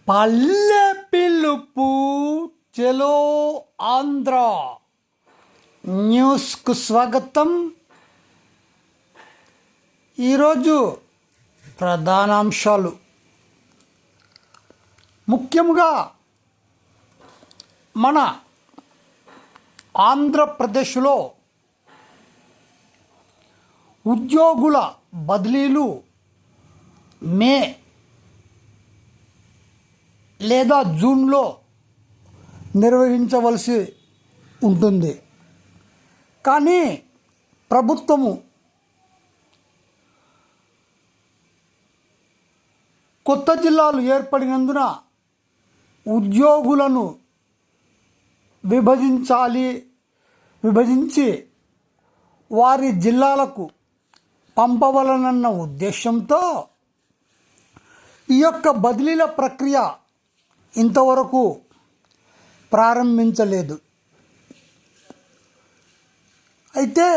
పల్లె పిలుపు చెలో ఆంధ్ర న్యూస్కు స్వాగతం. ఈరోజు ప్రధానాంశాలు ముఖ్యంగా మన ఆంధ్రప్రదేశ్లో ఉద్యోగుల బదిలీలు మే లేదా జూన్లో నిర్వహించవలసి ఉంటుంది. కానీ ప్రభుత్వము కొత్త జిల్లాలు ఏర్పడినందున ఉద్యోగులను విభజించి వారి జిల్లాలకు పంపవలనన్న ఉద్దేశంతో ఈ యొక్క బదిలీల ప్రక్రియ ఇంతవరకు ప్రారంభించలేదు. అయితే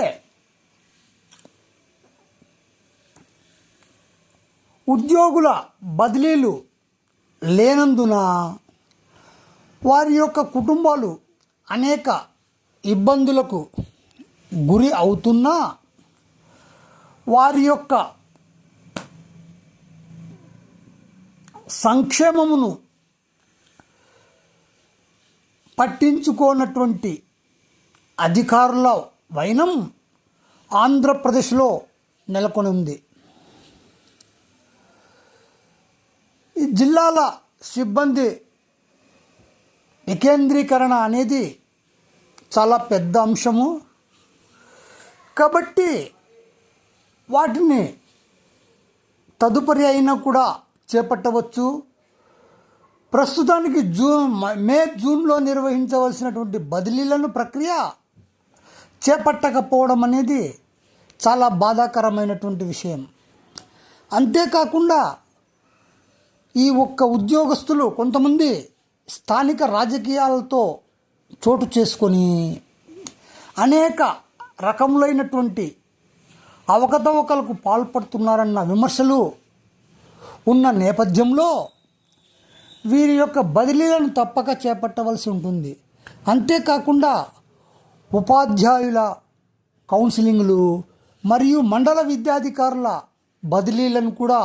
ఉద్యోగుల బదిలీలు లేనందున వారి యొక్క కుటుంబాలు అనేక ఇబ్బందులకు గురి అవుతున్నా వారి యొక్క సంక్షేమమును పట్టించుకోనటువంటి అధికారుల వైనం ఆంధ్రప్రదేశ్లో నెలకొని ఉంది. ఈ జిల్లాల సిబ్బంది వికేంద్రీకరణ అనేది చాలా పెద్ద అంశము కాబట్టి వాటిని తదుపరి అయినా కూడా చేపట్టవచ్చు. ప్రస్తుతానికి జూన్లో నిర్వహించవలసినటువంటి బదిలీలను ప్రక్రియ చేపట్టకపోవడం అనేది చాలా బాధాకరమైనటువంటి విషయం. అంతేకాకుండా ఈ ఒక్క ఉద్యోగస్తులు కొంతమంది స్థానిక రాజకీయాలతో చోటు చేసుకొని అనేక రకములైనటువంటి అవకతవకలకు పాల్పడుతున్నారన్న విమర్శలు ఉన్న నేపథ్యంలో వీరి యొక్క బదిలీలను తప్పక చేపట్టవలసి ఉంటుంది. అంతేకాకుండా ఉపాధ్యాయుల కౌన్సిలింగ్లు మరియు మండల విద్యాధికారుల బదిలీలను కూడా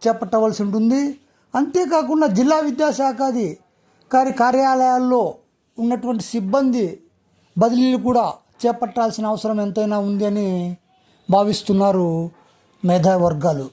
చేపట్టవలసి ఉంటుంది. అంతేకాకుండా జిల్లా విద్యాశాఖాధికారి కార్యాలయాల్లో ఉన్నటువంటి సిబ్బంది బదిలీలు కూడా చేపట్టాల్సిన అవసరం ఎంతైనా ఉంది అని భావిస్తున్నారు మేధావర్గాలు.